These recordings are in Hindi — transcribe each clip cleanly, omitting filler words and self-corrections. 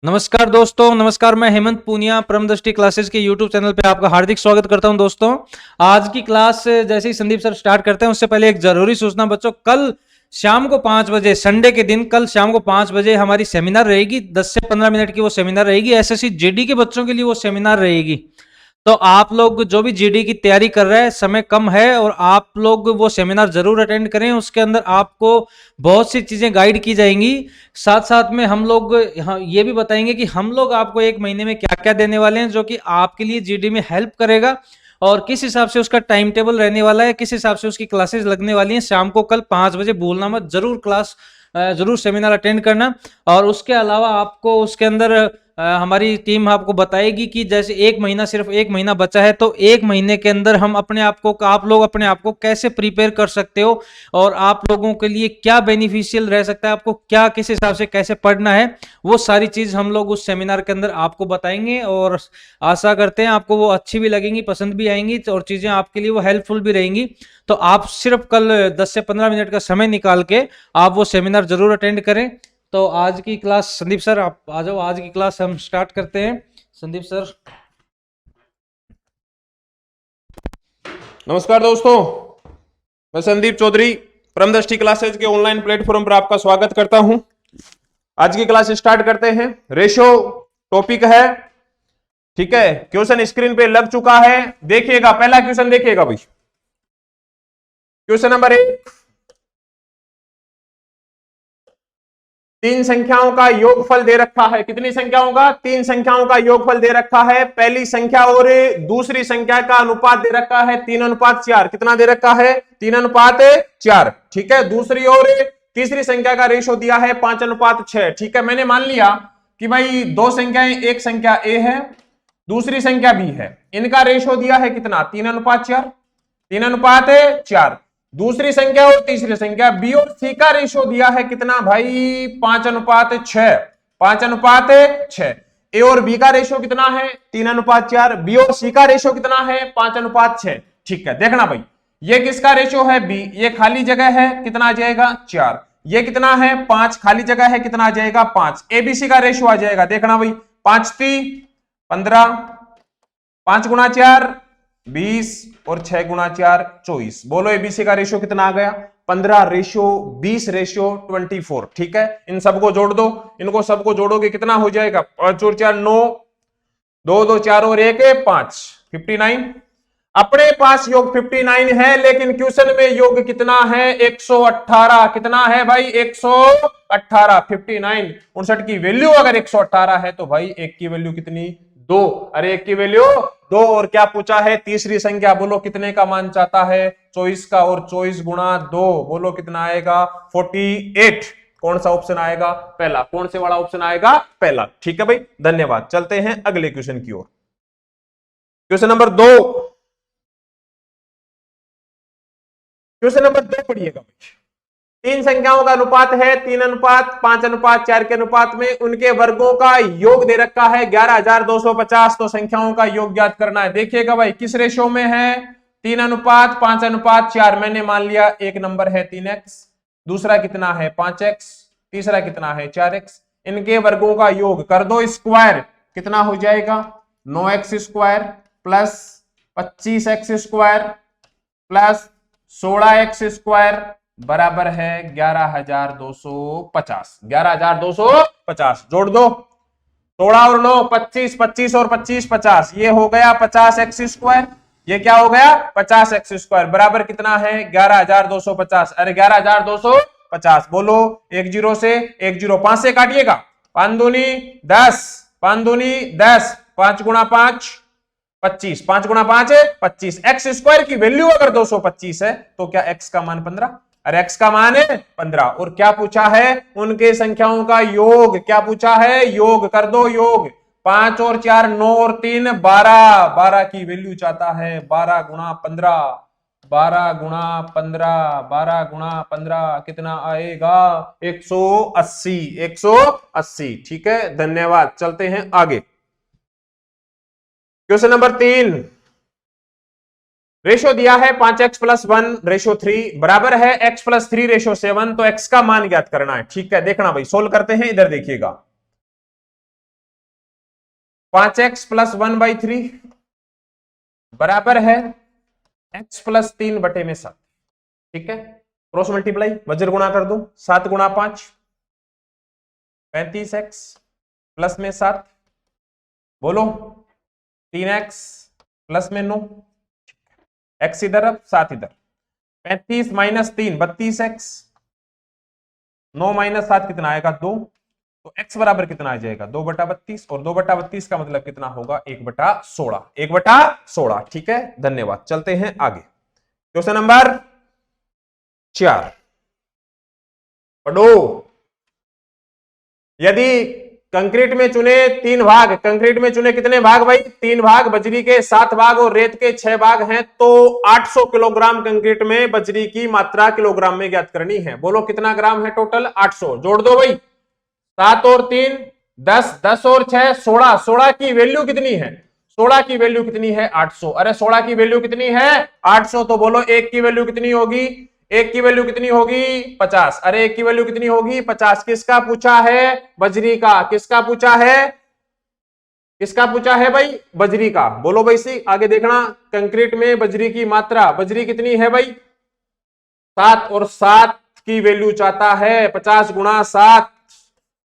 नमस्कार दोस्तों, नमस्कार। मैं हेमंत पूनिया परम दृष्टि क्लासेस के यूट्यूब चैनल पे आपका हार्दिक स्वागत करता हूं। दोस्तों, आज की क्लास जैसे ही संदीप सर स्टार्ट करते हैं उससे पहले एक जरूरी सूचना बच्चों, कल शाम को 5 बजे, संडे के दिन कल शाम को 5 बजे हमारी सेमिनार रहेगी। 10 से 15 मिनट की वो सेमिनार रहेगी। एसएससी जीडी के बच्चों के लिए वो सेमिनार रहेगी। तो आप लोग जो भी जीडी की तैयारी कर रहे हैं, समय कम है और आप लोग वो सेमिनार जरूर अटेंड करें। उसके अंदर आपको बहुत सी चीजें गाइड की जाएंगी। साथ साथ में हम लोग ये भी बताएंगे कि हम लोग आपको एक महीने में क्या क्या देने वाले हैं जो कि आपके लिए जीडी में हेल्प करेगा और किस हिसाब से उसका टाइम टेबल रहने वाला है, किस हिसाब से उसकी क्लासेस लगने वाली हैं। शाम को कल 5 बजे भूलना मत, जरूर क्लास जरूर सेमिनार अटेंड करना। और उसके अलावा आपको उसके अंदर हमारी टीम आपको बताएगी कि जैसे एक महीना, सिर्फ एक महीना बचा है, तो एक महीने के अंदर हम अपने आप को, आप लोग अपने आप को कैसे प्रिपेयर कर सकते हो और आप लोगों के लिए क्या बेनिफिशियल रह सकता है, आपको क्या किस हिसाब से कैसे पढ़ना है, वो सारी चीज हम लोग उस सेमिनार के अंदर आपको बताएंगे। और आशा करते हैं आपको वो अच्छी भी लगेंगी, पसंद भी आएंगी और चीजें आपके लिए वो हेल्पफुल भी रहेंगी। तो आप सिर्फ कल 10 से 15 मिनट का समय निकाल के आप वो सेमिनार जरूर अटेंड करें। तो आज की क्लास, संदीप सर आप आ जाओ, आज की क्लास हम स्टार्ट करते हैं। संदीप सर। नमस्कार दोस्तों, मैं संदीप चौधरी परमदृष्टि क्लासेज के ऑनलाइन प्लेटफॉर्म पर आपका स्वागत करता हूं। आज की क्लास स्टार्ट करते हैं। रेशो टॉपिक है, ठीक है। क्वेश्चन स्क्रीन पे लग चुका है, देखिएगा। पहला क्वेश्चन देखिएगा भाई। क्वेश्चन नंबर 1, तीन संख्याओं का योगफल दे रखा है। कितनी संख्याओं का? तीन संख्याओं का योगफल दे रखा है। पहली संख्या और दूसरी संख्या का अनुपात दे रखा है 3:4। कितना दे रखा है? 3:4, ठीक है। दूसरी और तीसरी संख्या का रेशो दिया है 5:6, ठीक है। मैंने मान लिया कि भाई दो संख्याएं, एक संख्या ए है, दूसरी संख्या बी है। इनका रेशो दिया है कितना? 3:4, 3:4। दूसरी संख्या और तीसरी संख्या बी और सी का रेशो दिया है कितना भाई? 5:6, 5:6। ए और बी का रेशो कितना है? 3:4। बी और सी का रेशो कितना है? 5:6, ठीक है। देखना भाई, ये किसका रेशो है? बी। ये खाली जगह है, कितना आ जाएगा? 4। ये कितना है? 5। खाली जगह है, कितना आ जाएगा? 5। एबीसी का रेशो आ जाएगा, देखना भाई, 5×3 = 15, 5×4 20 और 6×4 24। बोलो एबीसी का रेशियो कितना आ गया? 15:20:24, ठीक है। इन सबको जोड़ दो, इनको सबको जोड़ोगे कितना हो जाएगा? 5 और 4 9, 2 2 4 और 1 5, 59। अपने पास योग 59 है, लेकिन क्वेश्चन में योग कितना है? 118। कितना है भाई? 118। 59, 59 की वैल्यू अगर 118 है तो भाई एक की वैल्यू कितनी? 2। अरे एक की वैल्यू 2। और क्या पूछा है? तीसरी संख्या। बोलो कितने का मान चाहता है? 24 का। और 24×2 बोलो कितना आएगा? 48। कौन सा ऑप्शन आएगा? पहला। कौन से वाला ऑप्शन आएगा? पहला, ठीक है भाई। धन्यवाद। चलते हैं अगले क्वेश्चन की ओर। क्वेश्चन नंबर 2, क्वेश्चन नंबर 2 पढ़िएगा भाई। तीन संख्याओं का अनुपात है 3:5:4 के अनुपात में उनके वर्गों का योग दे रखा है 11,250। तो संख्याओं का योग ज्ञात करना है। देखिएगा भाई, किस रेशो में है? 3:5:4। मैंने मान लिया एक नंबर है 3x, दूसरा कितना है? 5x, तीसरा कितना है? 4x। इनके वर्गों का योग कर दो स्क्वायर, कितना हो जाएगा? 9x² plus 25x² plus 16x² बराबर है 11,250। 11,250 जोड़ दो। 16 और 9 25, 25 और 25 50। ये हो गया 50x²। ये क्या हो गया? 50x² बराबर कितना है? 11,250। अरे 11,250। बोलो 1 0 से 1 0, 5 से काटिएगा। 5 दूनी 10, 5 दूनी 10, 5×5 25, 5×5 25। x² की वैल्यू अगर 225 है तो क्या x का मान 15? अरे x का मान है 15। और क्या पूछा है? उनके संख्याओं का योग। क्या पूछा है? योग कर दो योग। 5 और 4 9 और 3 12। 12 की वैल्यू चाहता है 12×15, 12×15, 12×15 कितना आएगा? 180, 180, ठीक है। धन्यवाद। चलते हैं आगे। क्वेश्चन नंबर 3, रेशो दिया है 5x+1:3 बराबर है x+3:7। तो x का मान ज्ञात करना है, ठीक है। देखना भाई, सोल्व करते हैं। इधर देखिएगा, 5x प्लस 1/3 बराबर है x प्लस 3/7। ठीक है, क्रॉस मल्टीप्लाई वज्र गुणा कर दो, 7 गुणा 5 35x प्लस में 7, बोलो 3x प्लस में 9, x इधर अब 7 इधर, 35 माइनस 3 32x, 9 माइनस 7 कितना आएगा 2, तो x बराबर कितना आ जाएगा 2/32, और 2/32 का मतलब कितना होगा 1/16, 1/16। ठीक है, धन्यवाद। चलते हैं आगे, क्वेश्चन नंबर 4 पढ़ो। यदि कंक्रीट में चुने 3 भाग, कंक्रीट में चुने कितने भाग भाई 3 भाग, बजरी के 7 भाग और रेत के 6 भाग हैं, तो 800 किलोग्राम कंक्रीट में बजरी की मात्रा किलोग्राम में ज्ञात करनी है। बोलो कितना ग्राम है टोटल 800, जोड़ दो भाई, 7 और 3 10, 10 और 6 16, 16 की वैल्यू कितनी है, 16 की वैल्यू कितनी है 800। अरे 16 की वैल्यू कितनी है 800, तो बोलो 1 की वैल्यू कितनी होगी, 1 की वैल्यू कितनी होगी 50। अरे 1 की वैल्यू कितनी होगी 50। किसका पूछा है, बजरी का। किसका पूछा है, किसका पूछा है भाई, बजरी का। बोलो भाई सी, आगे देखना, कंक्रीट में बजरी की मात्रा, बजरी कितनी है भाई 7, और 7 की वैल्यू चाहता है 50 गुणा 7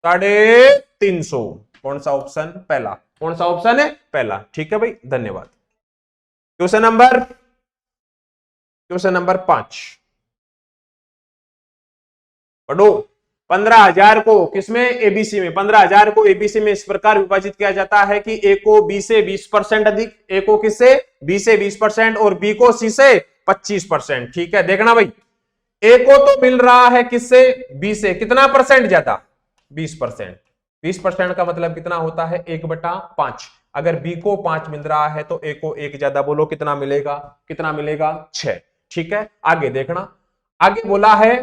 350। कौन सा ऑप्शन, पहला। कौन सा ऑप्शन है, पहला। ठीक है भाई, धन्यवाद। क्वेश्चन नंबर 5 पढ़ो। 15,000 को किसमें, एबीसी में, 15,000 को एबीसी में इस प्रकार विभाजित किया जाता है कि ए को बी से 20% अधिक, ए को किससे, बी से 20% और बी को सी से 25%। ठीक है, देखना भाई, ए को तो मिल रहा है किससे, बी से, कितना परसेंट ज्यादा 20%। 20% का मतलब कितना होता है 1/5। अगर बी को 5 मिल रहा है तो ए को 1 ज्यादा, बोलो कितना मिलेगा, कितना मिलेगा 6। ठीक है, आगे देखना, आगे बोला है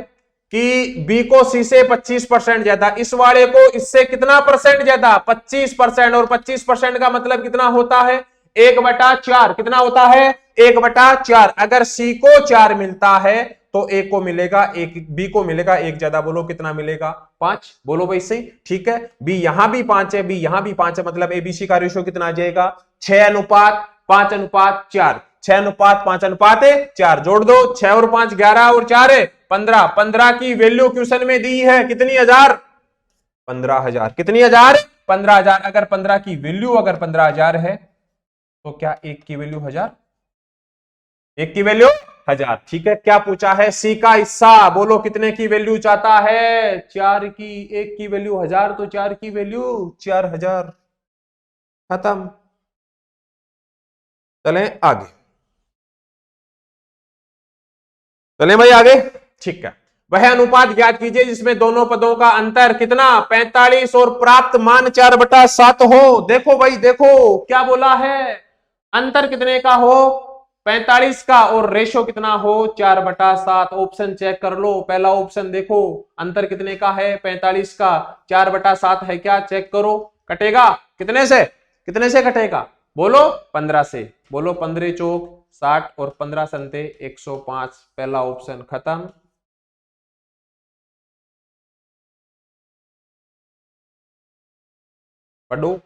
कि बी को सी से 25% ज्यादा, इस वाले को इससे कितना परसेंट ज्यादा 25%, और 25% का मतलब कितना होता है 1/4। कितना होता है 1/4। अगर सी को 4 मिलता है तो ए को मिलेगा 1, बी को मिलेगा 1 ज्यादा, बोलो कितना मिलेगा 5। बोलो भाई सही। ठीक है, बी यहां भी 5 है, बी यहां भी 5 है, मतलब एबीसी का रेशियो कितना आ जाएगा 6:5:4, 6:5:4। जोड़ दो, 6 और 5 11 और 4 है 15। 15 की वैल्यू क्वेश्चन में दी है कितनी, 1000, 15,000। कितनी 1000, 15,000। अगर 15 की वैल्यू अगर 15,000 है तो क्या 1 की वैल्यू 1000, 1 की वैल्यू 1000। ठीक है, क्या पूछा है, सी का हिस्सा। बोलो कितने की वैल्यू चाहता है 4 की, 1 की वैल्यू 1000 तो 4 की वैल्यू 4000। खत्म। चलें आगे, चलें भाई आगे। ठीक है, वह अनुपात ज्ञात कीजिए जिसमें दोनों पदों का अंतर कितना 45 और प्राप्त मान 4/7 हो। देखो भाई देखो, क्या बोला है, अंतर कितने का हो 45 का, और रेशो कितना हो 4/7। ऑप्शन चेक कर लो, पहला ऑप्शन देखो, अंतर कितने का है 45 का, 4/7 है क्या, चेक करो। कटेगा कितने से, कितने से कटेगा, बोलो 15 से। बोलो 15 चौक 60 और 15 संते 105। पहला ऑप्शन खत्म। पढ़ो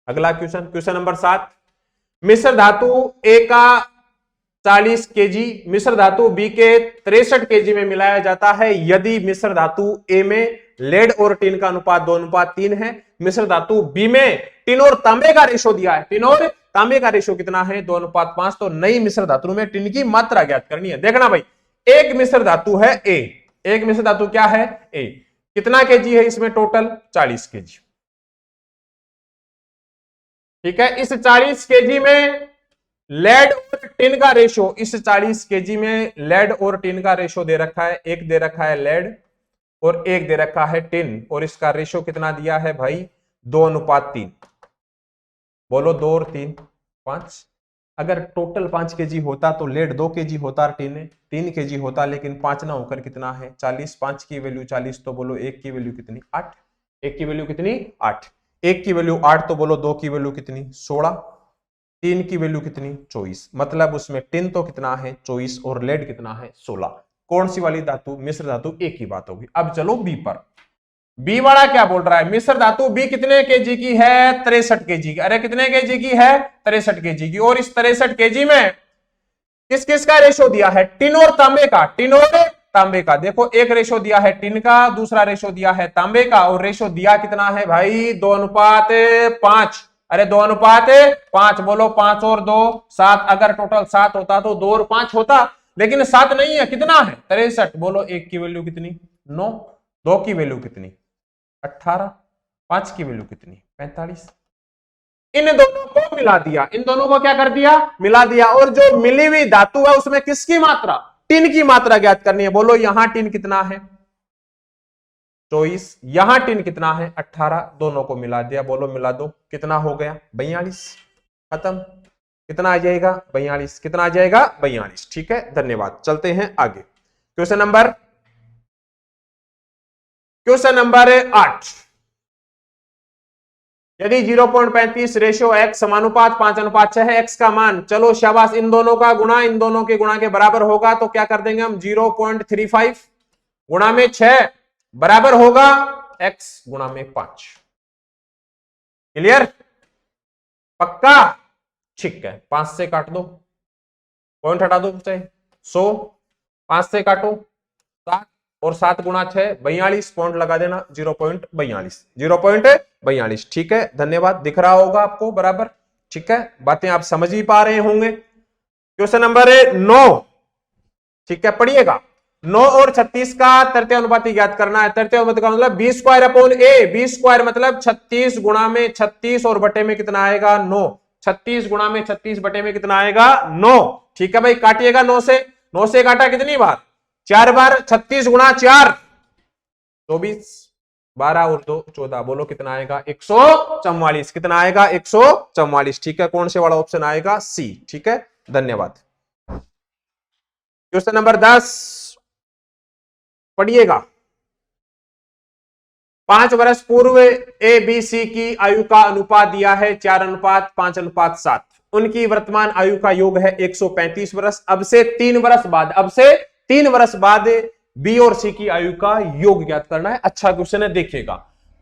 अगला क्वेश्चन, क्वेश्चन नंबर 7। मिश्र धातु ए का 40 केजी मिश्र धातु बी के 63 केजी में मिलाया जाता है यदि मिश्र धातु ए में लेड और टिन का अनुपात 2:3 है। मिश्र धातु बी में टिन और तांबे का रेशो दिया है, टिन और तांबे का रेशो कितना है 2:5। तो नई मिश्र धातु में टिन की मात्रा ज्ञात करनी है। देखना भाई, एक मिश्र धातु है ए, एक मिश्र धातु क्या है ए, कितना केजी है इसमें टोटल 40 केजी। ठीक है, इस 40 केजी में लेड और टिन का रेशो, इस 40 केजी में लेड और टिन का रेशो दे रखा है, एक दे रखा है लेड और एक दे रखा है टिन, और इसका रेशो कितना दिया है भाई 2:3। बोलो 2 और 3 5। अगर टोटल 5 केजी होता तो लेड 2 केजी होता, टिन 3 केजी होता, लेकिन 5 ना होकर कितना है 40। 5 की वैल्यू 40, तो बोलो 1 की वैल्यू कितनी 8। 1 की वैल्यू कितनी 8, 1 की वैल्यू 8, तो बोलो 2 की वैल्यू कितनी 16, 3 की वैल्यू कितनी 24। मतलब उसमें टिन तो कितना है 24 और लेड कितना है 16। कौन सी वाली धातु, मिश्र धातु एक ही बात होगी। अब चलो बी पर। बी बड़ा क्या बोल रहा है, मिश्र धातु बी कितने केजी की है, 63 केजी की। अरे कितने केजी की है, 63 केजी की। और इस 63 केजी में किस किस का रेशो दिया है, टिन और तांबे का, टिन और तांबे का। देखो एक रेशो दिया है टिन का, दूसरा रेशो दिया है तांबे का, और रेशो दिया कितना है भाई, 2:5। अरे 2:5, बोलो 5 और 2 7। अगर टोटल 7 होता तो 2 और 5 होता, लेकिन 7 नहीं है, कितना है 63। बोलो 1 की वैल्यू कितनी, 9। 2 की वैल्यू कितनी, 18। 5 की वैल्यू कितनी, 45। इन दोनों को मिला दिया, इन दोनों को क्या कर दिया, मिला दिया। और जो मिली हुई धातु है उसमें किसकी मात्रा, टिन की मात्रा ज्ञात करनी है। बोलो यहां टिन कितना है, 24। यहां टिन कितना है, 18। दोनों को मिला दिया, बोलो मिला दो, कितना हो गया, 42। खत्म। कितना आ जाएगा, 42। कितना आ जाएगा, 42। ठीक है, धन्यवाद। चलते हैं आगे। Question number 8। यदि 0.35 रेशियो x समानुपात 5:6 है, x का मान, चलो शाबाश, इन दोनों का गुणा इन दोनों के गुणा के बराबर होगा, तो क्या कर देंगे हम, 0.35 गुणा में 6 बराबर होगा x गुणा में 5। क्लियर, पक्का, ठीक है। 5 से काट दो, पॉइंट हटा दो, 100, 5 से काटो 7, और 7 गुणा 6 42, पॉइंट लगा देना, 0.42, 0.42। ठीक है, धन्यवाद। दिख रहा होगा आपको बराबर, ठीक है, बातें आप समझ ही पा रहे होंगे। क्वेश्चन नंबर 9, ठीक है, पढ़िएगा। 9 और 36 का तृतीय अनुपाती ज्ञात करना है। तृतीय अनुपात का मतलब b² b स्क्वायर मतलब 36 गुणा में 36 और बटे में कितना आएगा, 9। 36 गुणा में 36 बटे में कितना आएगा, 9। ठीक है भाई, काटिएगा 9 से, 9 से काटा कितनी बार, 4 बार। 36 गुणा 4 24, 12 और 2 14। बोलो कितना आएगा, 144। कितना आएगा, 144। ठीक है, कौन से वाला ऑप्शन आएगा, सी। ठीक है, धन्यवाद। क्वेश्चन नंबर 10 पढ़िएगा। 5 वर्ष पूर्व ए बी सी की आयु का अनुपात दिया है 4:5:7। उनकी वर्तमान आयु का योग है 135 वर्ष। अब से 3 वर्ष बाद बी और सी की आयु का योग ज्ञात करना है। अच्छा क्वेश्चन है, देखिएगा।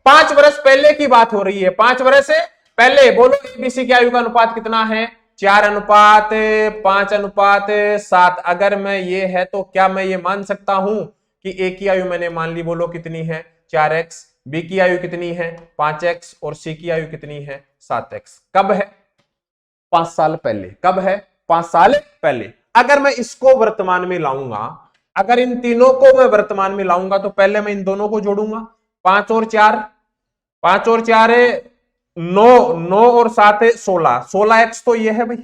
5 वर्ष पहले की बात हो रही है, 5 वर्ष से पहले। बोलो एबीसी की आयु का अनुपात कितना है, 4:5:7। अगर मैं ये है तो क्या मैं ये मान सकता हूं कि ए की आयु मैंने मान ली, बोलो कितनी है, 4x, बी की आयु कितनी है, 5x, और सी की आयु कितनी है, 7x। कब है, 5 साल पहले। कब है, 5 साल पहले। अगर मैं इसको वर्तमान में लाऊंगा, अगर इन तीनों को मैं वर्तमान में लाऊंगा, तो पहले मैं इन दोनों को जोड़ूंगा, 5 और 4, 5 और 4 है 9, 9 और 7 है 16, 16x तो ये है भाई।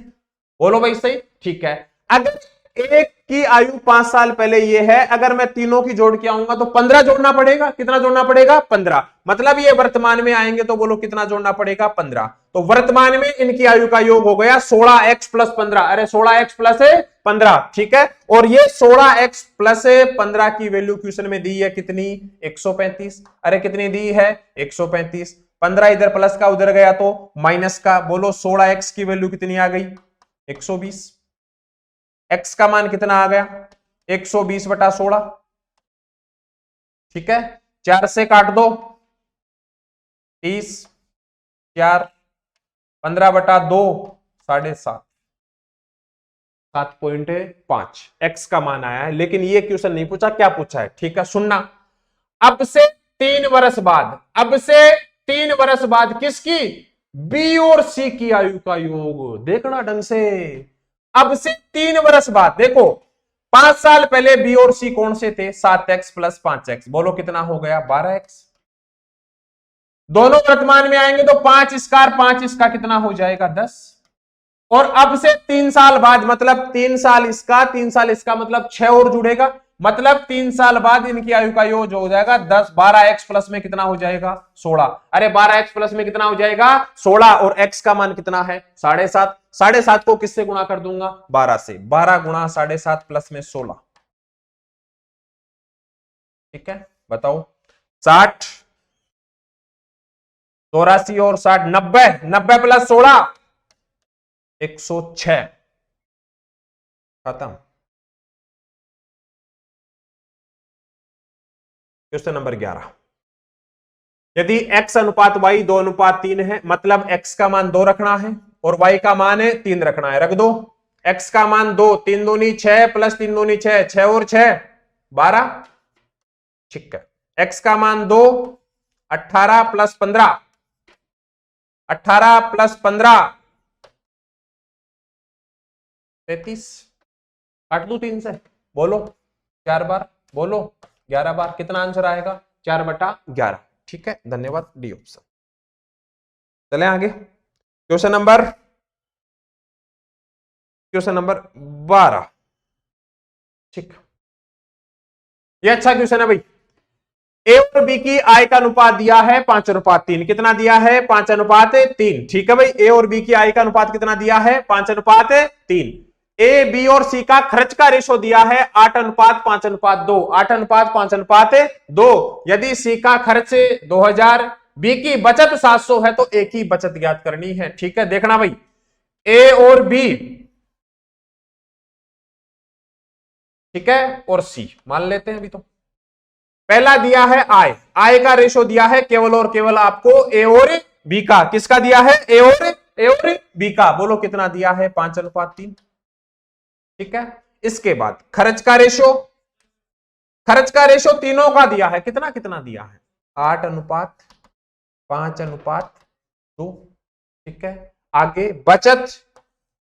बोलो भाई सही, ठीक है। अगर एक की आयु 5 साल पहले ये है, अगर मैं तीनों की जोड़ के आऊंगा तो 15 जोड़ना पड़ेगा। कितना जोड़ना पड़ेगा, 15। मतलब ये वर्तमान में आएंगे तो बोलो कितना जोड़ना पड़ेगा, 15। तो वर्तमान में इनकी आयु का योग हो गया 16x + 15। अरे 16x + 15, ठीक है। और ये 16x + 15 की वैल्यू क्वेश्चन में दी है कितनी, 135। अरे कितनी दी है, 135। 15 इधर प्लस का उधर गया तो माइनस का। बोलो 16x की वैल्यू कितनी आ गई, 120। x का मान कितना आ गया, 120/16। ठीक है, 4 से काट दो, 30, 4, 15/2 7.5, 7.5 x का मान आया है। लेकिन ये क्वेश्चन नहीं पूछा, क्या पूछा है, ठीक है, सुनना। अब से 3 वर्ष बाद, अब से 3 वर्ष बाद किसकी, बी और सी की आयु का योग। देखना ढंग से, अब से 3 वर्ष बाद। देखो 5 साल पहले बी और सी कौन से थे, 7x + 5x। बोलो कितना हो गया, 12x। दोनों वर्तमान में आएंगे तो 5 स्क्वायर 5 इसका कितना हो जाएगा, 10। और अब से 3 साल बाद, मतलब 3 साल इसका 3 साल इसका, मतलब 6 और जुड़ेगा, मतलब 3 साल बाद इनकी आयु का योग हो जाएगा 10। 12x प्लस में कितना हो जाएगा, 16। अरे 12x प्लस में कितना हो जाएगा, 16। और x का मान कितना है, 7.5। 7.5 को किससे गुणा कर दूंगा, 12 से। 12 गुणा 7.5 प्लस में 16। ठीक है, बताओ। 60, 84 और 60, 90। 90 + 16, 106। खत्म। Question number 11। यदि x अनुपात y 2:3 है, मतलब x का मान 2 रखना है और y का मान है 3 रखना है। रख दो। x का मान 2, 3 दूनी 6 प्लस 3 दूनी 6, 6 और 6 12। ठीक है। x का मान 2, 18 प्लस 15, 18 प्लस 15 33। काट दू 3 से, बोलो 4 बार, बोलो 11 बार। कितना आंसर आएगा? 4/11। ठीक है, धन्यवाद, डी ऑप्शन। चले आगे। Question number 12। ठीक, ये अच्छा क्वेश्चन है भाई। ए और बी की आय का अनुपात दिया है 5:3। कितना दिया है? 5:3। ठीक है भाई, ए और बी की आय का अनुपात कितना दिया है? 5:3। ए, बी और सी का खर्च का रेशो दिया है 8:5:2। 8:5:2। यदि सी का खर्च 2000, बी की बचत 700 है तो ए की बचत ज्ञात करनी है। ठीक है, देखना भाई, ए और बी, ठीक है, और सी मान लेते हैं अभी। तो पहला दिया है आय, आय का रेशो दिया है केवल और केवल आपको ए और बी का। किसका दिया है? ए और बी का। बोलो कितना दिया है? 5:3। ठीक है, इसके बाद खर्च का रेशो, खर्च का रेशो तीनों का दिया है। कितना कितना दिया है? 8:5:2। ठीक है, आगे बचत,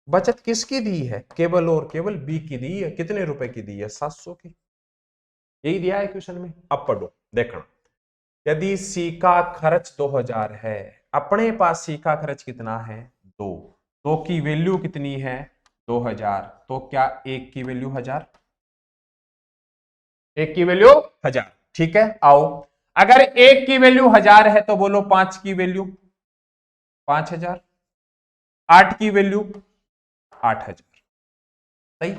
बचत किसकी दी है? केवल और केवल बी की दी है। कितने रुपए की दी है? 700 की। यही दिया है क्वेश्चन में। अब पढ़ो, देखना। यदि सी का खर्च 2000 है, अपने पास सी का खर्च कितना है? 2। 2 की वैल्यू कितनी है? 2000। तो क्या एक की वैल्यू 1000? एक की वैल्यू 1000। ठीक है, आओ, अगर एक की वैल्यू 1000 है तो बोलो 5 की वैल्यू 5000, 8 की वैल्यू 8000। सही,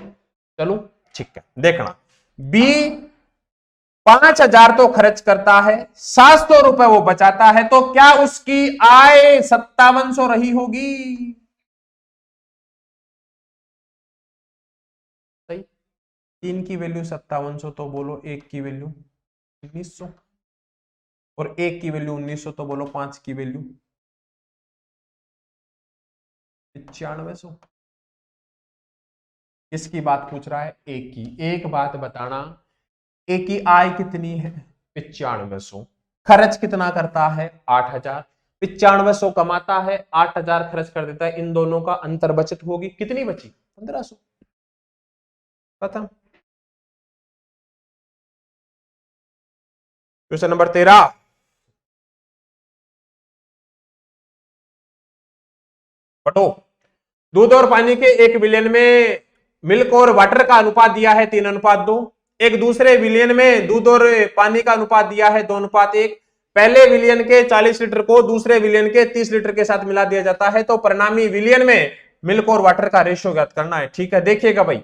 चलो ठीक है। देखना, बी 5000 तो खर्च करता है, 700 रुपए वो बचाता है, तो क्या उसकी आय 5700 रही होगी? सही, 3 की वैल्यू 5700 तो बोलो एक की वैल्यू 1900, और एक की वैल्यू 1900 तो बोलो 5 की वैल्यू 9500। किसकी बात पूछ रहा है? एक की। एक बात बताना, एक की आय कितनी है? 9500। खर्च कितना करता है? 8000। 9500 कमाता है, 8000 खर्च कर देता है। इन दोनों का अंतर बचत होगी, कितनी बची? 1500। खत्म। Question number 13। पढ़ो। दूध और पानी के एक विलयन में मिल्क और वाटर का अनुपात दिया है 3:2। एक दूसरे विलयन में दूध और पानी का अनुपात दिया है 2:1। पहले विलयन के 40 लीटर को दूसरे विलयन के 30 लीटर के साथ मिला दिया जाता है, तो परिणामी विलयन में मिल्क और वाटर का रेशियो ज्ञात करना है। ठीक है, देखिएगा भाई,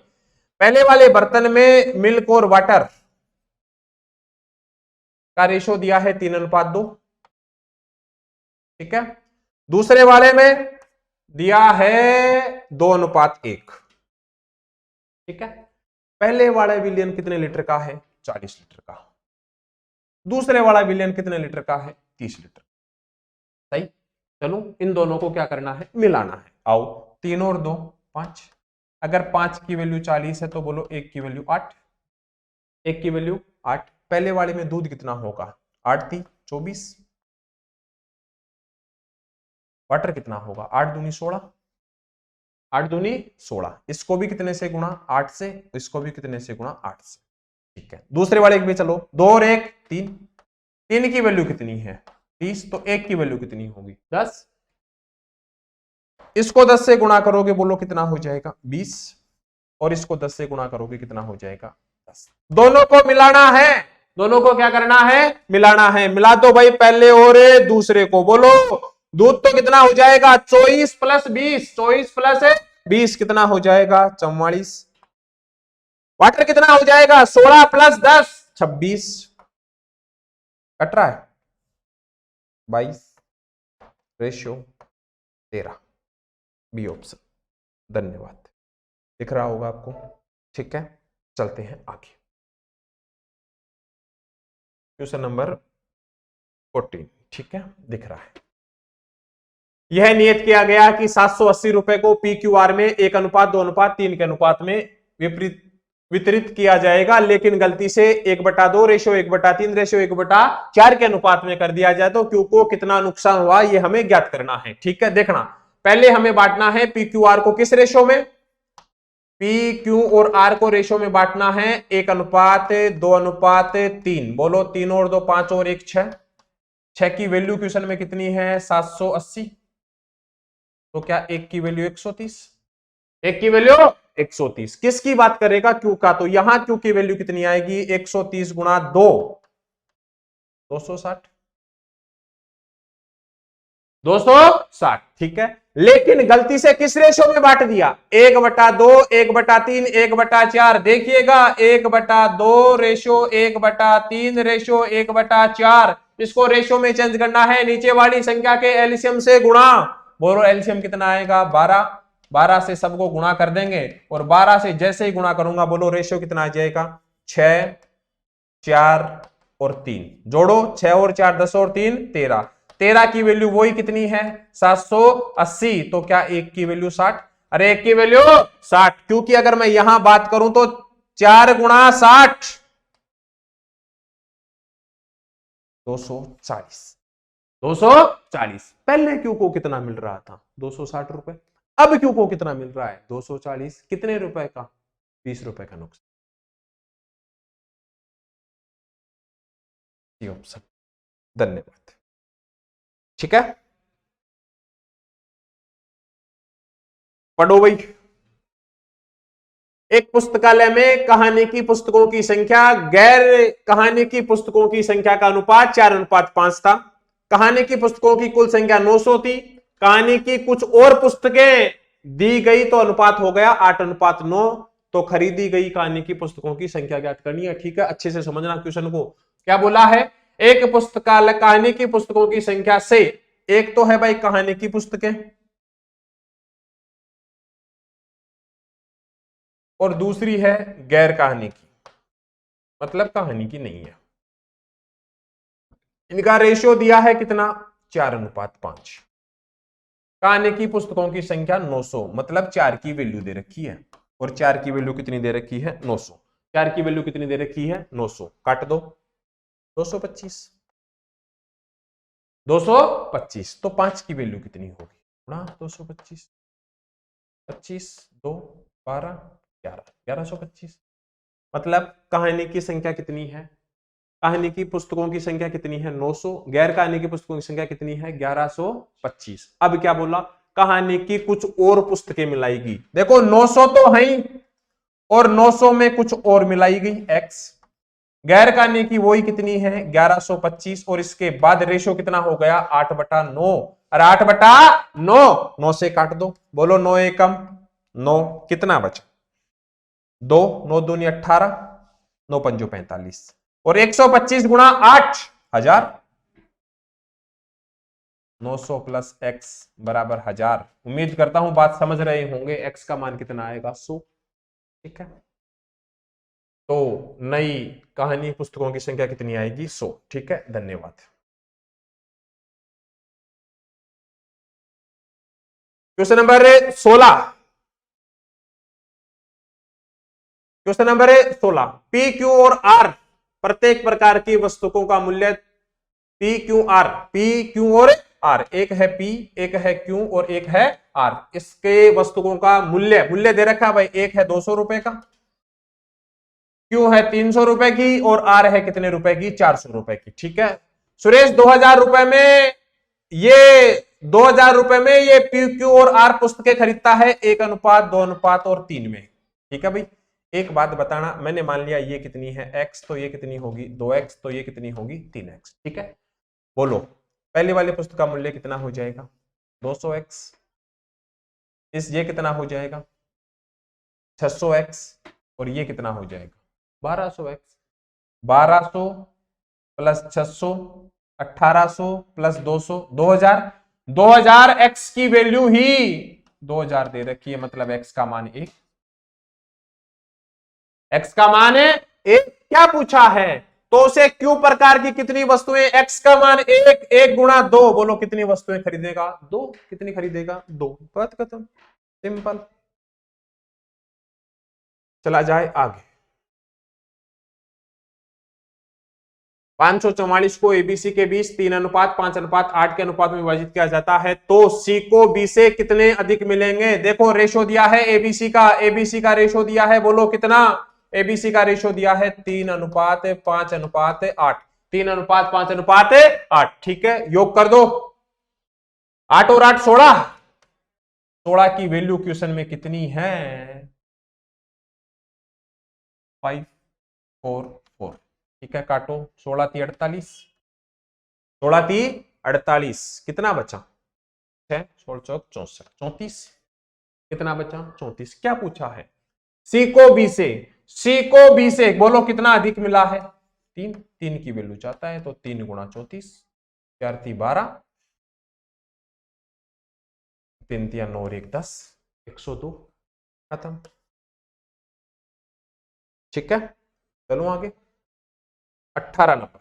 पहले वाले बर्तन में मिल्क और वाटर का रेशियो दिया है 3:2। ठीक है, दूसरे वाले में दिया है 2:1। ठीक है, पहले वाला विलियन कितने लीटर का है? 40 लीटर का। दूसरे वाला विलियन कितने लीटर का है? 30 लीटर। सही, चलो इन दोनों को क्या करना है? मिलाना है। आओ, 3 और 2 5। अगर 5 की वैल्यू 40 है तो बोलो एक की वैल्यू 8। एक की वैल्यू 8। पहले वाले में दूध कितना होगा? 8 थी 24। वाटर कितना होगा? 8 दूनी 16। 8 दूनी 16। इसको भी कितने से गुणा? 8 से। इसको भी कितने से गुणा? 8 से। ठीक है, दूसरे वाले में चलो, 2 और 1 3। 3 की वैल्यू कितनी है? 30। तो 1 की वैल्यू कितनी होगी? 10। इसको 10 से गुणा करोगे, बोलो कितना हो जाएगा? 20। और इसको 10 से गुणा करोगे, कितना हो जाएगा? 10। दोनों को मिलाना है। दोनों को क्या करना है? मिलाना है। मिला दो भाई, पहले और दूसरे को। बोलो दूध तो कितना हो जाएगा? 24 प्लस 20। 24 प्लस 20 कितना हो जाएगा? 44। वाटर कितना हो जाएगा? 16 प्लस 10 26। कट रहा है? 22। रेशियो 13। B option. धन्यवाद। दिख रहा होगा आपको? ठीक है, चलते हैं आगे। Question number 14। ठीक है, दिख रहा है। यह नियत किया गया कि 780 रुपए को PQR में 1:2:3 के अनुपात में वितरित किया जाएगा, लेकिन गलती से 1/2 रेशो 1/3 रेशो 1/4 के अनुपात में कर दिया जाए तो Q को कितना नुकसान हुआ ये हमें ज्ञात करना है। ठीक है, देखना पहले हमें बांटना है PQR को किस रेशो में, PQ और R को रेशो में बांटना है 1:2:3। बोलो 3 और 2 5 और 1 6। 6 की वैल्यू क्वेश्चन में कितनी है 780, तो क्या 1 की वैल्यू 130, 1 की वैल्यू 130। किसकी बात करेगा Q का, तो यहां Q की वैल्यू कितनी आएगी 130 गुणा 2 260, 260। ठीक है, लेकिन गलती से किस रेशो में बांट दिया 1/2 1/3 1/4। देखिएगा 1/2 रेशो 1/3 रेशो 1/4। इसको रेशो में चेंज करना है, नीचे वाली संख्या के एलसीएम से गुणा। बोलो एलसीएम कितना आएगा 12, 12 से सबको गुणा कर देंगे और 12 से जैसे ही गुणा करूंगा बोलो रेशो कितना आ जाएगा 6 4 और 3। जोड़ो 6 और 4 10 और 3 13। 13 की वैल्यू वही कितनी है 780, तो क्या 1 की वैल्यू 60, अरे 1 की वैल्यू 60, क्योंकि अगर मैं यहां बात करूं तो 4 गुणा 60 240, 240। पहले क्यू को कितना मिल रहा था 260 रुपए, अब क्यू को कितना मिल रहा है 240। कितने रुपए का 20 रुपए का नुकसान। ऑप्शन, धन्यवाद। ठीक है, पढ़ो भाई। एक पुस्तकालय में कहानी की पुस्तकों की संख्या गैर कहानी की पुस्तकों की संख्या का अनुपात 4:5 था। कहानी की पुस्तकों की कुल संख्या 900 थी। कहानी की कुछ और पुस्तकें दी गई तो अनुपात हो गया 8:9। तो खरीदी गई कहानी की पुस्तकों की संख्या ज्ञात करनी है। ठीक है, अच्छे से समझना क्वेश्चन को। क्या बोला है, एक पुस्तकालय कहानी की पुस्तकों की संख्या से, एक तो है भाई कहानी की पुस्तकें और दूसरी है गैर कहानी की, मतलब कहानी की नहीं है। इनका रेशियो दिया है कितना 4:5। कहानी की पुस्तकों की संख्या 900, मतलब 4 की वैल्यू दे रखी है, और 4 की वैल्यू कितनी दे रखी है 900। 4 की वैल्यू कितनी दे रखी है 900, काट दो 225, 225। तो 5 की वैल्यू कितनी होगी गुणा 225, 25 2 12 11, 1125। मतलब कहानी की संख्या कितनी है, कहानी की पुस्तकों की संख्या कितनी है 900, गैर कहानी की पुस्तकों की संख्या कितनी है 1125। अब क्या बोला, कहानी की कुछ और पुस्तकें मिलाएगी। देखो 900 तो है ही, और 900 में कुछ और मिलाई गई x। गैर कहानी की वही कितनी है 1125, और इसके बाद रेशो कितना हो गया 8/9। और 8/9, 9 से काट दो, बोलो 9 एकम 9, कितना बचा 2, 9 दूनी 18, 9 पंजो 45, और 125 गुणा 8,000। 900 प्लस x बराबर 1000। उम्मीद करता हूं बात समझ रहे होंगे। x का मान कितना आएगा 100। ठीक है, तो नई कहानी पुस्तकों की संख्या कितनी आएगी 100। ठीक है, धन्यवाद। Question number 16, question number 16, P Q और आर प्रत्येक प्रकार की वस्तुओं का मूल्य पी क्यू और आर, एक है पी, एक है क्यू और एक है आर। इसके वस्तुओं का मूल्य दे रखा है भाई, एक है 200 रुपए का, क्यू है 300 रुपए की, और आर है कितने रुपए की 400 रुपए की। ठीक है, सुरेश 2000 रुपए में ये 2000 रुपए में ये पी क्यू और आर पुस्तकें खरीदता है 1:2:3 में। ठीक है भाई, एक बात बताना, मैंने मान लिया ये कितनी है x, तो ये कितनी होगी 2x, तो ये कितनी होगी 3x। ठीक है, बोलो पहले वाले पुस्तक का मूल्य कितना हो जाएगा 200x, ये कितना हो जाएगा 600x, और ये कितना हो जाएगा 1200x। 1200 plus 600 1800 plus 200 2000। 2000 x की वैल्यू ही 2000 दे रखी है, मतलब x का मान 1, x का मान है 1। क्या पूछा है, तो उसे क्यू प्रकार की कितनी वस्तुएं, एक्स का मान एक, एक गुणा दो, बोलो कितनी वस्तुएं खरीदेगा, दो। कितनी खरीदेगा, दो। बात खत्म, सिंपल। चला जाए आगे। 544 को एबीसी के बीच 3:5:8 के अनुपात में विभाजित किया जाता है तो सी को बी से कितने अधिक मिलेंगे। देखो रेशो दिया है एबीसी का, एबीसी का रेशो दिया है, बोलो कितना, एबीसी का रेशो दिया है 3:5:8, 3:5:8। ठीक है, योग कर दो, 8 और 8 16, 16 की वैल्यू क्वेश्चन में कितनी है, 544। ठीक है, काटो, 16 × 48, 16 × 48, कितना बचा, 6, 16 चौक 64, 34, कितना बचा, 34। क्या पूछा है, सी को बी से, सी को बी से बोलो कितना अधिक मिला है, 3, 3 की वैल्यू चाहता है तो 3 × 34, 4 × 12, 3 × 9 और 1 10, 102, खत्म। ठीक है, चलो आगे। 18 नंबर,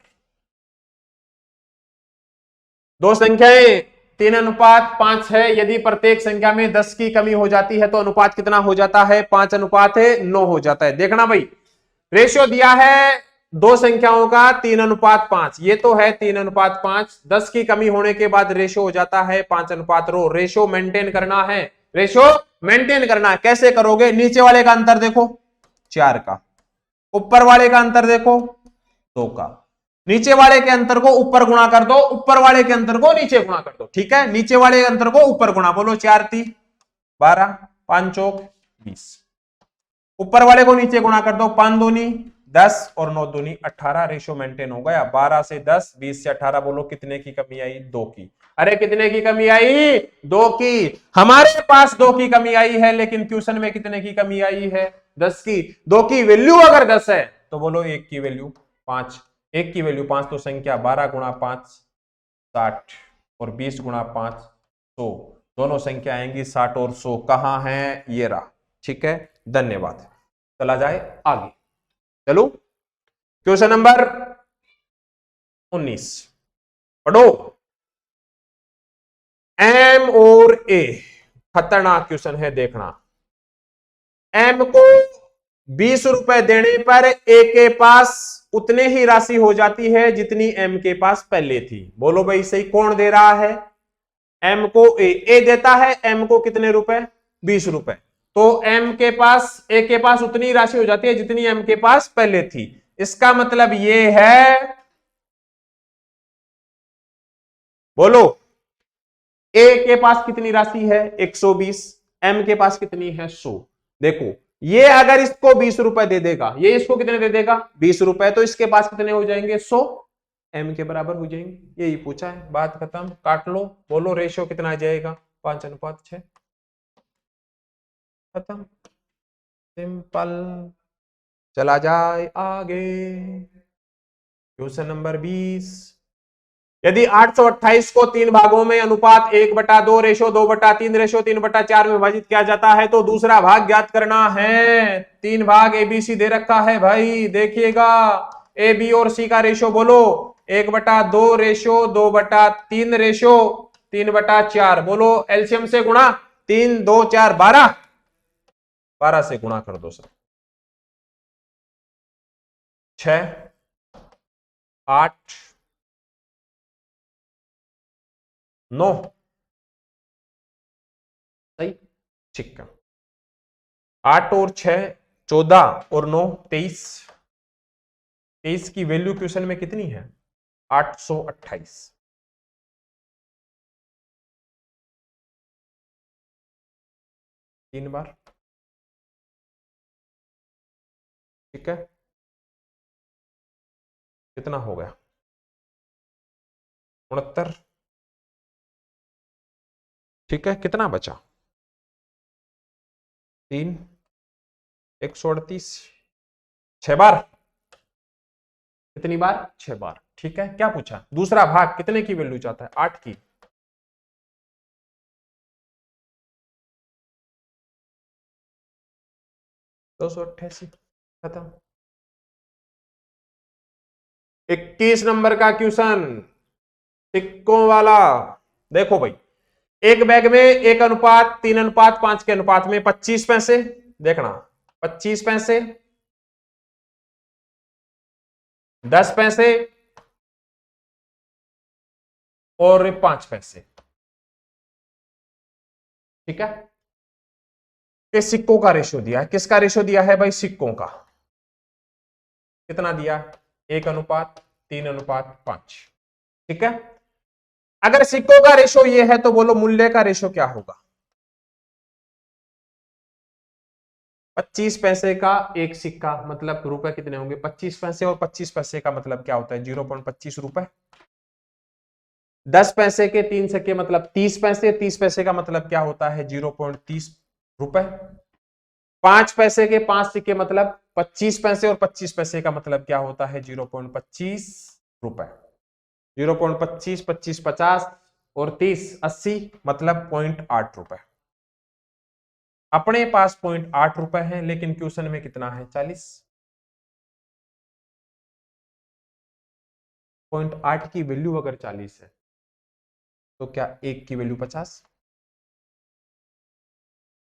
दो संख्याएं 3:5 है, यदि प्रत्येक संख्या में 10 की कमी हो जाती है तो अनुपात कितना हो जाता है, 5:9 हो जाता है। देखना भाई, रेशियो दिया है दो संख्याओं का 3:5, ये तो है 3:5, 10 की कमी होने के बाद रेशियो हो जाता है 5:रो। रेशियो मेंटेन करना है, रेशियो मेंटेन करना है। कैसे करोगे, नीचे वाले का अंतर देखो 4 का, ऊपर वाले का अंतर देखो 2 का, नीचे वाले के अंतर को ऊपर गुणा कर दो, ऊपर वाले के अंतर को नीचे गुणा कर दो। ठीक है, नीचे वाले के अंतर को ऊपर गुणा, बोलो 4 × 3 12, 5 चौक 20, ऊपर वाले को नीचे गुणा कर दो, 5 दूनी 10 और 9 दूनी 18, रेशियो मेंटेन हो गया। 12 से 10, 20 से 18, बोलो कितने की कमी आई, 2 की। अरे कितने की कमी आई, 2 की। हमारे पास 2 की कमी आई है, लेकिन क्वेश्चन में कितने की कमी आई है, 10 की। 2 की वैल्यू अगर 10 है तो बोलो 1 की वैल्यू 5, 1 की वैल्यू 5 तो संख्या 12 × 5 60 और 20 × 5 100, दोनों संख्या आएंगी 60 और 100। कहां है, ये रहा। ठीक है, धन्यवाद। चला जाए आगे, चलो क्वेश्चन नंबर 19 पढ़ो। एम और ए, खतरनाक क्वेश्चन है, देखना। एम को 20 रुपए देने पर ए के पास उतने ही राशि हो जाती है जितनी एम के पास पहले थी। बोलो भाई सही कौन दे रहा है, एम को ए देता है, एम को कितने रुपए, 20 रुपए। तो एम के पास, ए के पास उतनी राशि हो जाती है जितनी एम के पास पहले थी। इसका मतलब ये है, बोलो ए के पास कितनी राशि है 120, एम के पास कितनी है 100। देखो ये अगर इसको 20 रुपए दे देगा, ये इसको कितने दे देगा 20 रुपए, तो इसके पास कितने हो जाएंगे 100, एम के बराबर हो जाएंगे। यही पूछा है, बात खत्म, काट लो। बोलो रेशियो कितना आ जाएगा, 5:6, खत्म, सिंपल। चला जाए आगे, क्वेश्चन नंबर 20। यदि 828 को 3 भागों में अनुपात 1/2 रेशो 2/3 रेशो 3/4 में विभाजित किया जाता है तो दूसरा भाग ज्ञात करना है। 3 भाग एबीसी दे रखा है भाई, देखिएगा ए बी और सी का रेशो बोलो, 1/2 रेशो 2/3 रेशो 3/4, बोलो एलसीएम से गुणा, 3 2 4 12, 12 से गुणा कर दो सर, 6 8 9, सही, ठीक है। 8 और 6 14 और 9 23, 23 की वैल्यू क्वेश्चन में कितनी है 828। 3 बार, ठीक है, कितना हो गया 69। ठीक है, कितना बचा 3, 138, 6 बार, कितनी बार 6 बार। ठीक है, क्या पूछा, दूसरा भाग कितने की वैल्यू चाहता है 8 की, 288, खत्म। 21 नंबर का क्वेश्चन, सिक्कों वाला। देखो भाई, एक बैग में 1:3:5 के अनुपात में 25 पैसे, देखना 25 पैसे, 10 पैसे और 5 पैसे, ठीक है। ये सिक्कों का रेशो दिया है। किसका रेशो दिया है भाई? सिक्कों का। कितना दिया? 1:3:5, ठीक है। अगर सिक्कों का रेशो ये है तो बोलो मूल्य का रेशो क्या होगा? 25 पैसे का एक सिक्का मतलब रुपए कितने होंगे? 25 पैसे, और 25 पैसे का मतलब क्या होता है? 0.25 रुपए। 10 पैसे के 3 सिक्के मतलब 30 पैसे, 30 पैसे का मतलब क्या होता है? 0.30 रुपए। 5 पैसे के 5 सिक्के मतलब 25 पैसे, और 25 पैसे का मतलब क्या होता है? 0.25 रुपए। 0.25, 25 50 और 30 80 मतलब 0.8 रुपए। अपने पास 0.8 रुपए है, लेकिन क्वेश्चन में कितना है? 40। 0.8 की वैल्यू अगर 40 है तो क्या एक की वैल्यू 50?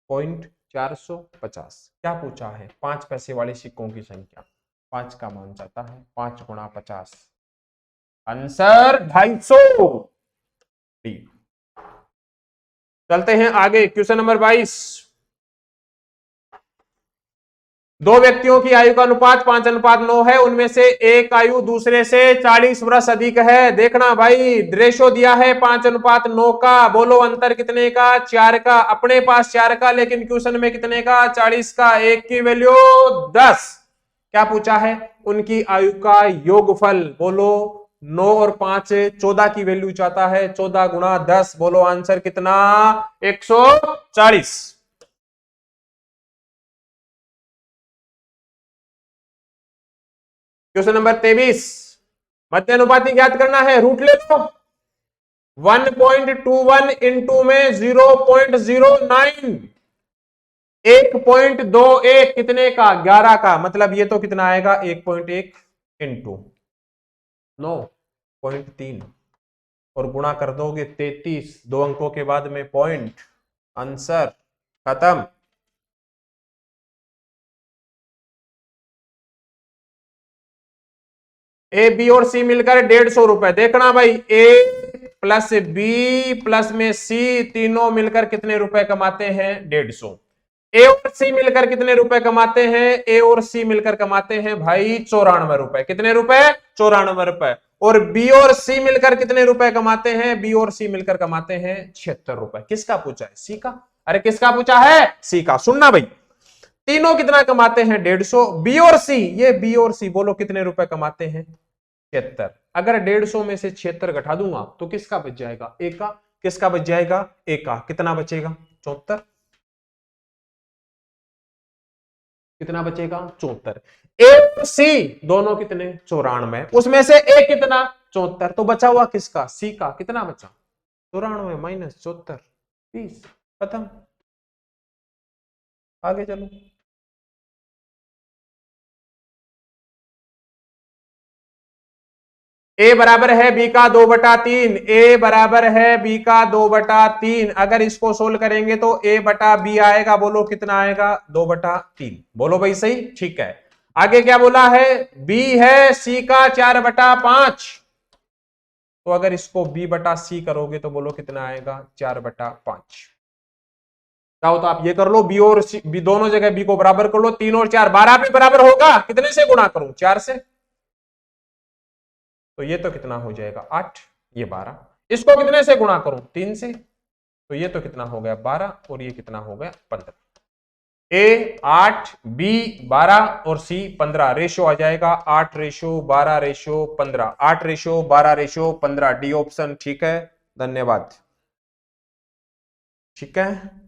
0.450। क्या पूछा है? 5 पैसे वाले सिक्कों की संख्या। 5 का मान जाता है 5 गुणा 50, आंसर 250। चलते हैं आगे, क्वेश्चन नंबर 22। दो व्यक्तियों की आयु का अनुपात 5:9 है, उनमें से एक आयु दूसरे से 40 वर्ष अधिक है। देखना भाई, रेशो दिया है 5:9 का, बोलो अंतर कितने का? 4 का। अपने पास 4 का, लेकिन क्वेश्चन में कितने का? 40 का। एक की वैल्यू 10। क्या पूछा है? उनकी आयु का योगफल। बोलो 9 और 5 14 की वैल्यू चाहता है। 14 गुणा 10, बोलो आंसर कितना? 140। क्वेश्चन नंबर 23, मध्य अनुपाती ज्ञात करना है। रूट ले लो। 1.21 इंटू में 0.09, 1.21 कितने का? 11 का। मतलब ये तो कितना आएगा? 1.1 इंटू 9.3 और गुणा कर दोगे 33, 2 अंकों के बाद में पॉइंट, आंसर खत्म। ए बी और सी मिलकर 150 रुपए। देखना भाई, ए प्लस बी प्लस में सी तीनों मिलकर कितने रुपए कमाते हैं? 150। ए और सी मिलकर कितने रुपए कमाते हैं? ए और सी मिलकर कमाते हैं भाई 94 रुपए। कितने रुपए? 94 रुपए। और बी और सी मिलकर कितने रुपए कमाते हैं? बी और सी मिलकर कमाते हैं 76 रुपए। किसका पूछा है? सी का। अरे किसका पूछा है? सी का। सुनना भाई, तीनों कितना कमाते हैं? 150। बी और सी, ये बी और सी बोलो कितने रुपए कमाते हैं? 76। अगर 150 में से 76 घटा दूंगा तो किसका बच जाएगा? ए का। किसका बच जाएगा? ए का। कितना बचेगा? 74। कितना बचेगा? 74। ए और सी दोनों कितने? 94। उसमें से ए कितना? 74। तो बचा हुआ किसका? सी का। कितना बचा? 94 माइनस 74, 30। खत्म। आगे चलो। ए बराबर है बी का 2/3। ए बराबर है बी का 2/3। अगर इसको सोल्व करेंगे तो ए बटा बी आएगा। बोलो कितना आएगा? 2/3। बोलो भाई सही, ठीक है। आगे क्या बोला है? बी है सी का 4/5। तो अगर इसको बी बटा सी करोगे तो बोलो कितना आएगा? 4/5। चाहो तो आप ये कर लो, बी और सी, बी दोनों जगह बी को बराबर कर लो। 3 और 4 12 पे बराबर होगा। कितने से गुणा करूं? 4 से। तो ये तो कितना हो जाएगा? 8, ये 12। इसको कितने से गुणा करूं? 3 से। तो ये तो कितना हो गया? 12, और ये कितना हो गया? 15। ए 8, बी 12 और सी 15। रेशो आ जाएगा 8:12:15। 8:12:15। डी ऑप्शन ठीक है। धन्यवाद। ठीक है,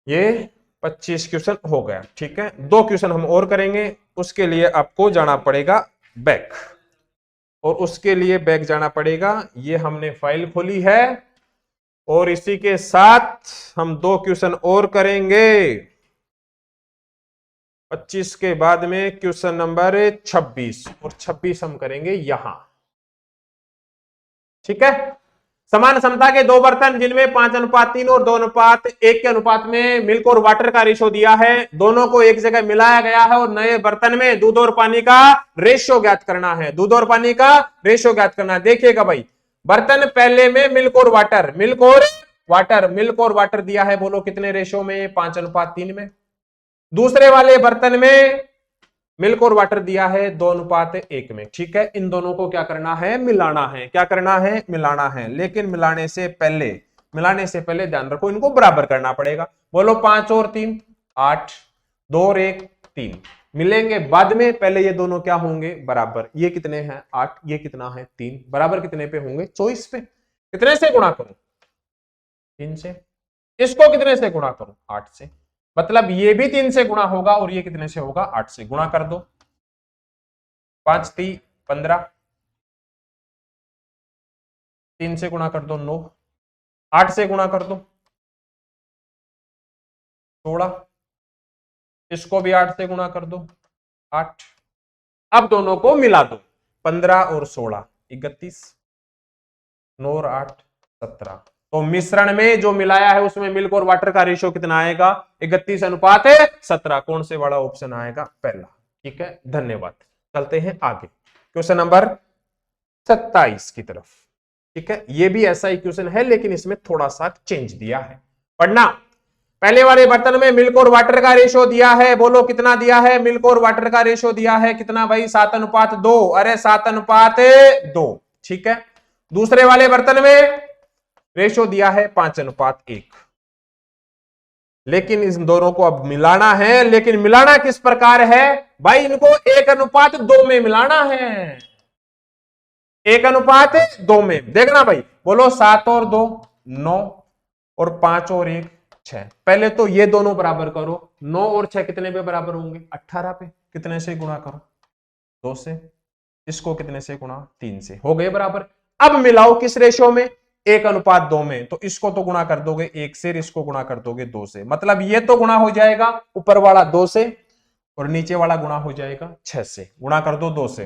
ये 25 क्वेश्चन हो गया। ठीक है, 2 क्वेश्चन हम और करेंगे। उसके लिए आपको जाना पड़ेगा बैक, और उसके लिए बैक जाना पड़ेगा। ये हमने फाइल खोली है, और इसी के साथ हम 2 क्वेश्चन और करेंगे। 25 के बाद में क्वेश्चन नंबर 26 और 26 हम करेंगे यहां। ठीक है, समान क्षमता के दो बर्तन जिनमें 5:3 और 2:1 के अनुपात में मिल्क और वाटर का रेशो दिया है, दोनों को एक जगह मिलाया गया है और नए बर्तन में दूध और पानी का रेशो ज्ञात करना है। दूध और पानी का रेशो ज्ञात करना है। देखिएगा भाई, बर्तन पहले में मिल्क और वाटर, मिल्क और वाटर दिया है, बोलो कितने रेशो में? 5:3 में। दूसरे वाले बर्तन में मिल्क और वाटर दिया है 2:1 में। ठीक है, इन दोनों को क्या करना है? मिलाना है। क्या करना है? मिलाना है। लेकिन मिलाने से पहले ध्यान रखो, इनको बराबर करना पड़ेगा। बोलो 5 और 3 8, 2 और 1 3, मिलेंगे बाद में, पहले ये दोनों क्या होंगे? बराबर। ये कितने हैं? 8, ये कितना है? 3, बराबर कितने पे होंगे? 24 पे। कितने से गुणा करूं? 3 से। इसको कितने से गुणा करूं? 8 से। मतलब ये भी 3 से गुणा होगा और ये कितने से होगा? 8 से। गुणा कर दो, 5 3 15, 3 से गुणा कर दो 9, 8 से गुणा कर दो 16, इसको भी 8 से गुणा कर दो 8। अब दोनों को मिला दो, 15 और 16 31, 9 और 8 17। तो मिश्रण में जो मिलाया है उसमें मिल्क और वाटर का रेशियो कितना आएगा? 31:17। कौन से वाला ऑप्शन आएगा? पहला। ठीक है, धन्यवाद। चलते हैं आगे क्वेश्चन नंबर 27 की तरफ। ठीक है, ये भी ऐसा ही क्वेश्चन है लेकिन इसमें थोड़ा सा चेंज दिया है, पढ़ना। पहले वाले बर्तन में मिल्क और वाटर का रेशियो दिया है, बोलो कितना दिया है? मिल्क और वाटर का रेशियो दिया है कितना भाई? 7:2। अरे 7:2। ठीक है, दूसरे वाले बर्तन में रेशो दिया है 5:1। लेकिन इन दोनों को अब मिलाना है। लेकिन मिलाना किस प्रकार है भाई? इनको 1:2 में मिलाना है। 1:2 में। देखना भाई, बोलो 7 और 2 9 और 5 और 1 6। पहले तो ये दोनों बराबर करो। 9 और 6 कितने पे बराबर होंगे? 18 पे। कितने से गुणा करो? 2 से। इसको कितने से गुणा? 3 से। हो गए बराबर। अब मिलाओ किस रेशो में? 1:2 में। तो इसको तो गुणा कर दोगे 1 से, इसको गुणा कर दोगे 2 से। मतलब ये तो गुणा हो जाएगा ऊपर वाला 2 से और नीचे वाला गुणा हो जाएगा 6 से। गुणा कर दो 2 से।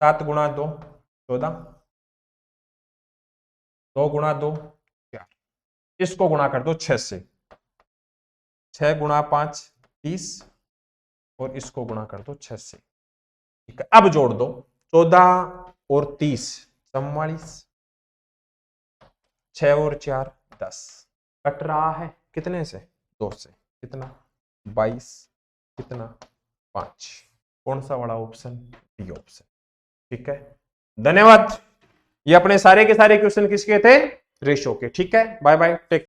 7 गुणा 2 14, 2 गुणा 2 4। इसको गुणा कर दो 6 से। 6 गुणा 5 30 और इसको गुणा कर दो 6 से। ठीक है, अब जोड़ दो 14 और 30 44, 6 और 4 10। कट रहा है कितने से? 2 से। कितना? 22। कितना? 5। कौन सा वाला ऑप्शन? D option. ठीक है, धन्यवाद। ये अपने सारे के सारे क्वेश्चन किसके थे? रेशो के। ठीक है, बाय बाय, टेक।